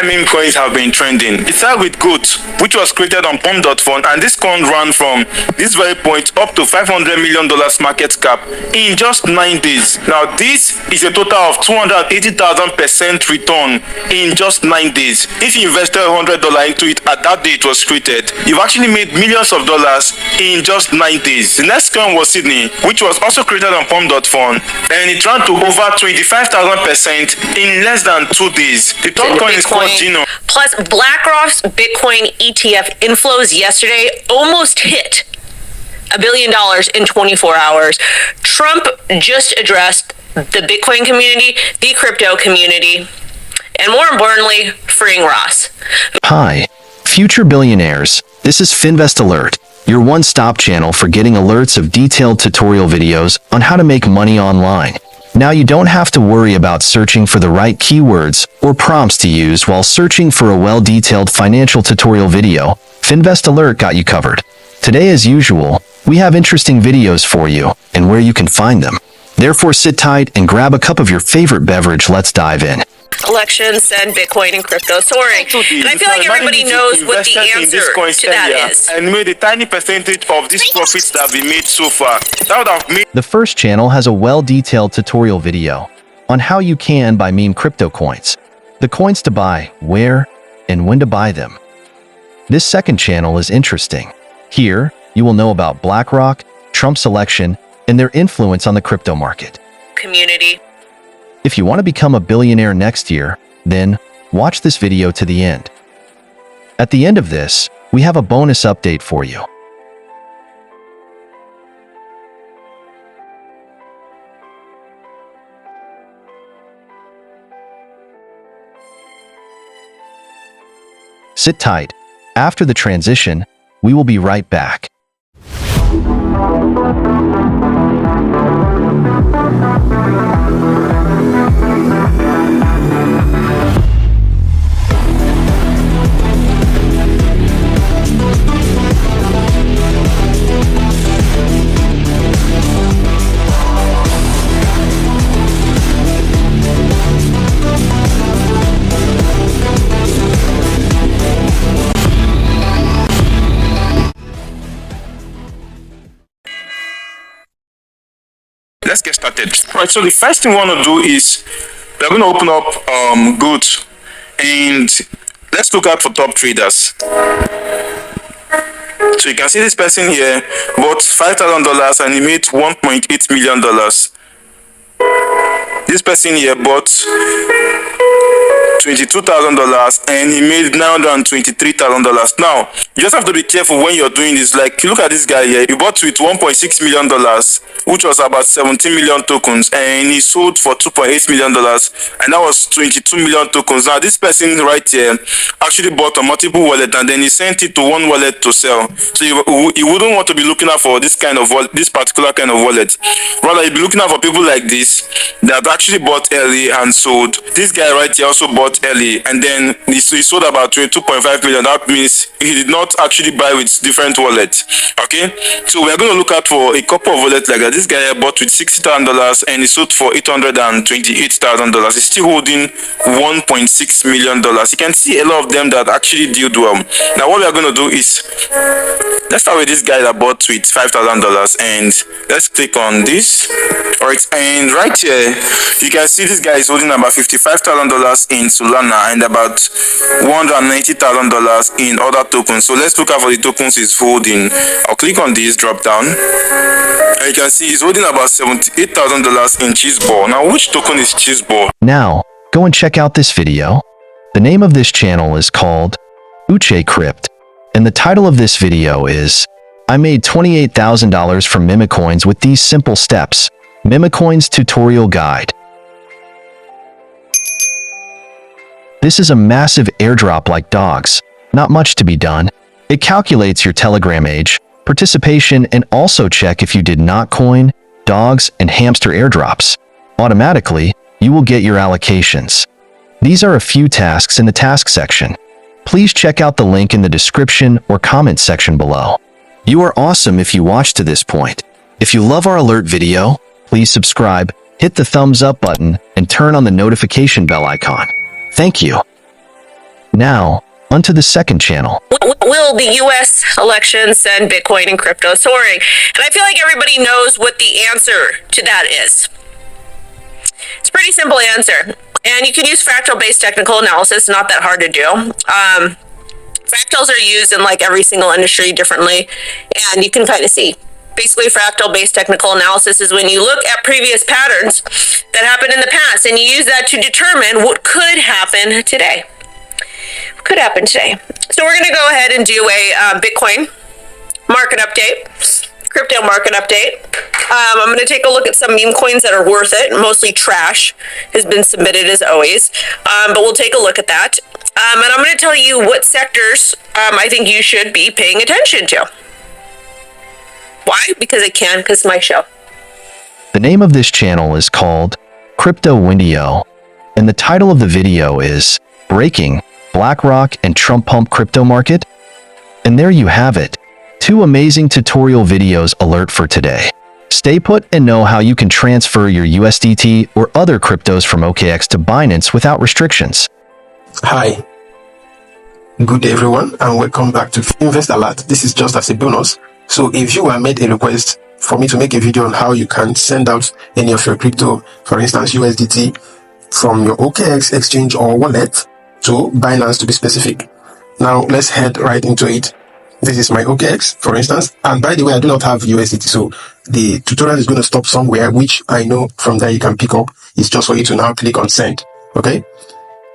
Memecoins have been trending. It started with GOAT, which was created on Pom.fund, and this coin ran from this very point up to $500 million market cap in just 9 days. Now, this is a total of 280,000% return in just 9 days. If you invested $100 into it at that day it was created, you've actually made millions of dollars in just 9 days. The next coin was Sydney, which was also created on Pom.fund, and it ran to over 25,000% in less than 2 days. The third coin is called Gino. Plus, BlackRock's Bitcoin ETF inflows yesterday almost hit $1 billion in 24 hours. Trump just addressed the Bitcoin community, the crypto community, and more importantly, freeing Ross. Hi, future billionaires. This is Finvest Alert, your one-stop channel for getting alerts of detailed tutorial videos on how to make money online. Now you don't have to worry about searching for the right keywords or prompts to use while searching for a well-detailed financial tutorial video. Finvest Alert got you covered. Today, as usual, we have interesting videos for you and where you can find them. Therefore, sit tight and grab a cup of your favorite beverage. Let's dive in. Elections and Bitcoin and crypto soaring. And I feel like everybody knows what the answer to that is. And made a tiny percentage of these profits that we made so far. That would have made. The first channel has a well-detailed tutorial video on how you can buy meme crypto coins, the coins to buy, where, and when to buy them. This second channel is interesting. Here, you will know about BlackRock, Trump's election, and their influence on the crypto market. Community. If you want to become a billionaire next year, then watch this video to the end. At the end of this, we have a bonus update for you. Sit tight. After the transition, we will be right back. Let's get started. Right, so the first thing we want to do is we're going to open up GOAT, and let's look out for top traders. So you can see this person here bought $5,000 and he made $1.8 million. This person here bought $22,000 and he made $923,000. Now, you just have to be careful when you're doing this. Like, look at this guy here. He bought with $1.6 million, which was about 17 million tokens, and he sold for $2.8 million, and that was 22 million tokens. Now, this person right here actually bought a multiple wallet and then he sent it to one wallet to sell. So you wouldn't want to be looking out for this kind of wallet, this particular kind of wallet. Rather, you'd be looking out for people like this that actually bought early and sold. This guy right here also bought early and then he sold about 22.5 million. That means he did not actually buy with different wallets. Okay, so we're going to look out for a couple of wallets like that. This guy bought with $60,000 and he sold for $828,000. He's still holding $1.6 million. You can see a lot of them that actually did well. Now what we are going to do is, let's start with this guy that bought with $5,000 and let's click on this. Alright, and right here you can see this guy is holding about $55,000 in Solana and about $190,000 in other tokens. So let's look out for the tokens he's holding. I'll click on this drop down and you can see he's holding about $78,000 in Cheeseball. Now which token is Cheeseball? Now go and check out this video. The name of this channel is called OKX, and the title of this video is I made $28,000 from Memecoins with these simple steps. Memecoins tutorial guide. This is a massive airdrop like dogs. Not much to be done. It calculates your Telegram age, participation, and also check if you did not coin, dogs, and hamster airdrops. Automatically, you will get your allocations. These are a few tasks in the task section. Please check out the link in the description or comment section below. You are awesome if you watched to this point. If you love our alert video, please subscribe, hit the thumbs up button, and turn on the notification bell icon. Thank you. Now, onto the second channel. Will the U.S. election send Bitcoin and crypto soaring? And I feel like everybody knows what the answer to that is. It's a pretty simple answer. And you can use fractal-based technical analysis, not that hard to do. Fractals are used in like every single industry differently, and you can kind of see. Basically, fractal-based technical analysis is when you look at previous patterns that happened in the past, and you use that to determine what could happen today. So we're going to go ahead and do a Bitcoin market update, crypto market update. I'm going to take a look at some meme coins that are worth it. Mostly trash has been submitted as always, but we'll take a look at that. And I'm going to tell you what sectors I think you should be paying attention to. Why? Because it's my show. The name of this channel is called Crypto Windio, and the title of the video is Breaking BlackRock and Trump Pump Crypto Market. And there you have it. 2 amazing tutorial videos alert for today. Stay put and know how you can transfer your USDT or other cryptos from OKX to Binance without restrictions. Hi. Good day everyone, and welcome back to Finvest Alert. This is just as a bonus. So if you made a request for me to make a video on how you can send out any of your crypto, for instance USDT, from your OKX exchange or wallet to Binance to be specific. Now let's head right into it. This is my OKX, for instance, and by the way, I do not have USDT, so the tutorial is going to stop somewhere, which I know from there you can pick up. It's just for you to now click on send. Okay,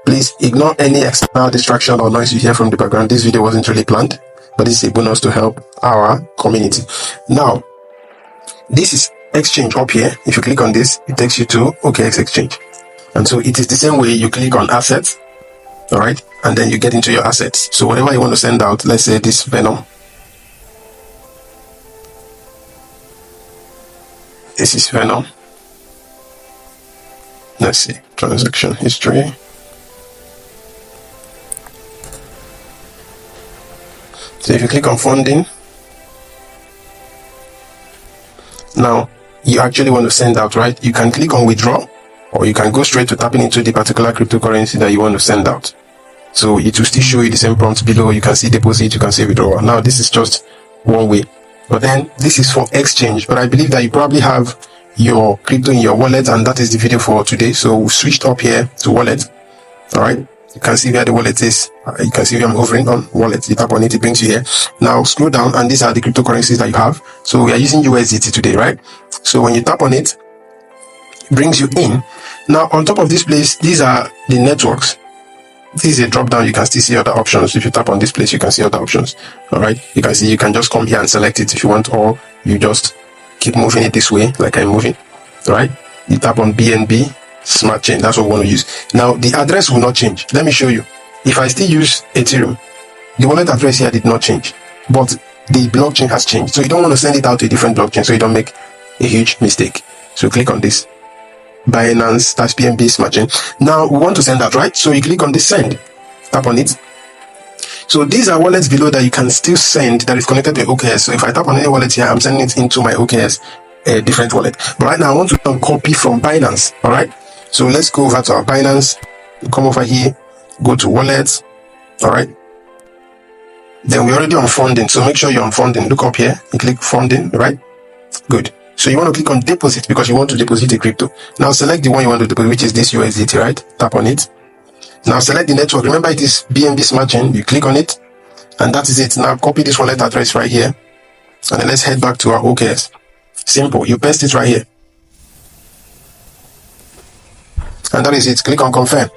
please ignore any external distraction or noise you hear from the background. This video wasn't really planned, but this is a bonus to help our community. Now, this is exchange up here. If you click on this, it takes you to OKX exchange, and so it is the same way. You click on assets. All right, and then you get into your assets. So whatever you want to send out, let's say this Venom. This is Venom. Let's see, transaction history. So if you click on funding, now you actually want to send out, right? You can click on withdraw, or you can go straight to tapping into the particular cryptocurrency that you want to send out. So it will still show you the same prompt below. You can see deposit, you can see withdrawal. Now this is just one way, but then this is for exchange. But I believe that you probably have your crypto in your wallet, and that is the video for today. So we switched up here to wallet. All right, you can see where the wallet is. You can see where I'm hovering on wallet. You tap on it, it brings you here. Now scroll down, and these are the cryptocurrencies that you have. So we are using USDT today, right? So when you tap on it, it brings you in. Now on top of this place, these are the networks. This is a drop down. You can still see other options. If you tap on this place, you can see other options. All right, you can see, you can just come here and select it if you want, or you just keep moving it this way like I'm moving. All right, you tap on BNB smart chain. That's what we want to use. Now the address will not change. Let me show you. If I still use Ethereum, the wallet address here did not change, but the blockchain has changed. So you don't want to send it out to a different blockchain so you don't make a huge mistake. So click on this Binance /BNB smart chain. Now we want to send that, right? So you click on this send, tap on it. So these are wallets below that you can still send that is connected to OKX. So if I tap on any wallet here, I'm sending it into my OKX, a different wallet. But right now I want to copy from Binance. All right, so let's go over to our Binance. Come over here, go to wallets. All right, then we're already on funding, so make sure you're on funding. Look up here and click funding. Right, good. So you want to click on deposit because you want to deposit a crypto. Now select the one you want to deposit, which is this USDT, right? Tap on it. Now select the network. Remember it is BNB smart chain. You click on it, and that is it. Now copy this wallet address right here, and then let's head back to our OKX. Simple. You paste it right here, and that is it. Click on confirm.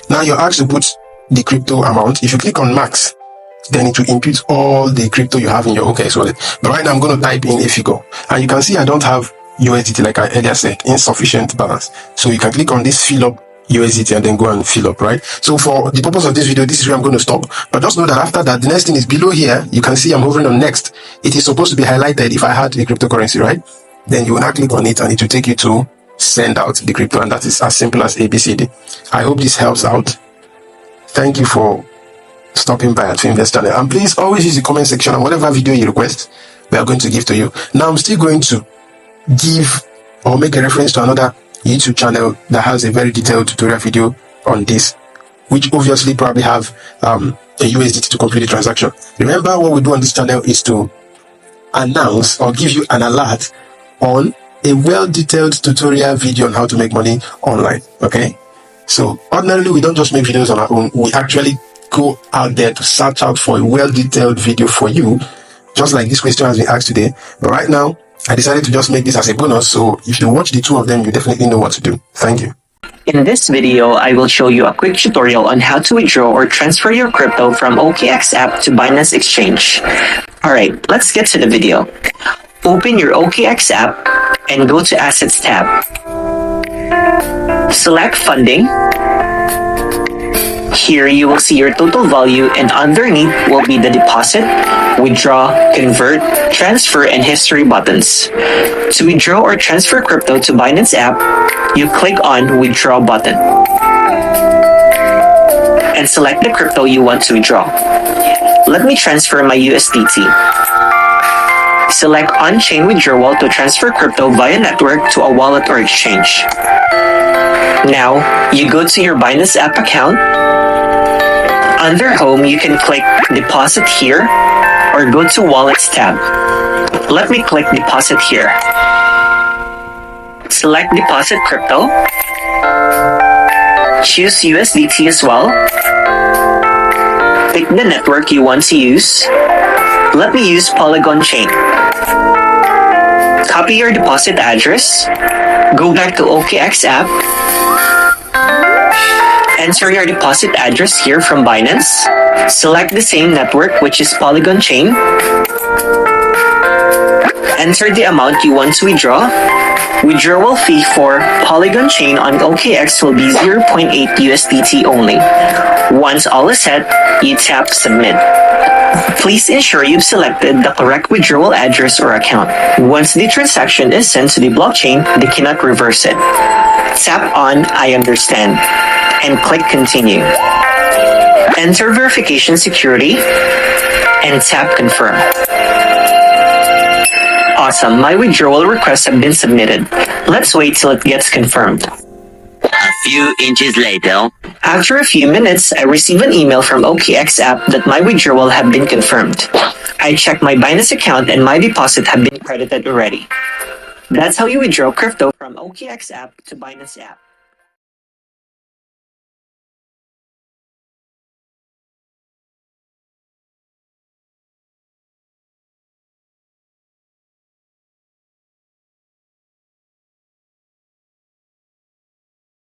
Now you're asked to put the crypto amount. If you click on max, then it will impute all the crypto you have in your OKX wallet. But right now I'm going to type in a figure, and you can see I don't have USDT like I earlier said, insufficient balance. So you can click on this fill up USDT and then go and fill up, right? So for the purpose of this video, this is where I'm going to stop. But just know that after that, the next thing is below here. You can see I'm hovering on next. It is supposed to be highlighted if I had a cryptocurrency, right? Then you will now click on it and it will take you to send out the crypto, and that is as simple as ABCD. I hope this helps out. Thank you for stopping by at Finvest channel. And please always use the comment section on whatever video you request, we are going to give to you. Now, I'm still going to give or make a reference to another YouTube channel that has a very detailed tutorial video on this, which obviously probably have a USDT to complete the transaction. Remember, what we do on this channel is to announce or give you an alert on a well-detailed tutorial video on how to make money online. Okay, so ordinarily we don't just make videos on our own, we actually go out there to search out for a well-detailed video for you, just like this question has been asked today. But right now I decided to just make this as a bonus, so if you watch the two of them, you definitely know what to do. Thank you. In this video, I will show you a quick tutorial on how to withdraw or transfer your crypto from OKX app to Binance Exchange. Alright, let's get to the video. Open your OKX app and go to Assets tab. Select Funding. Here you will see your total value, and underneath will be the deposit, withdraw, convert, transfer, and history buttons. To withdraw or transfer crypto to Binance app, you click on Withdraw button and select the crypto you want to withdraw. Let me transfer my USDT. Select On-Chain Withdrawal to transfer crypto via network to a wallet or exchange. Now, you go to your Binance app account. Under Home, you can click Deposit here or go to Wallets tab. Let me click Deposit here. Select Deposit Crypto. Choose USDT as well. Pick the network you want to use. Let me use Polygon Chain. Copy your deposit address. Go back to OKX app. Enter your deposit address here from Binance. Select the same network, which is Polygon Chain. Enter the amount you want to withdraw. Withdrawal fee for Polygon Chain on OKX will be 0.8 USDT only. Once all is set, you tap Submit. Please ensure you've selected the correct withdrawal address or account. Once the transaction is sent to the blockchain, they cannot reverse it. Tap on I understand and click Continue. Enter verification security and tap Confirm. Awesome, my withdrawal requests have been submitted. Let's wait till it gets confirmed. A few inches later. After a few minutes, I receive an email from OKX app that my withdrawal have been confirmed. I check my Binance account and my deposit have been credited already. That's how you withdraw crypto from OKX app to Binance app.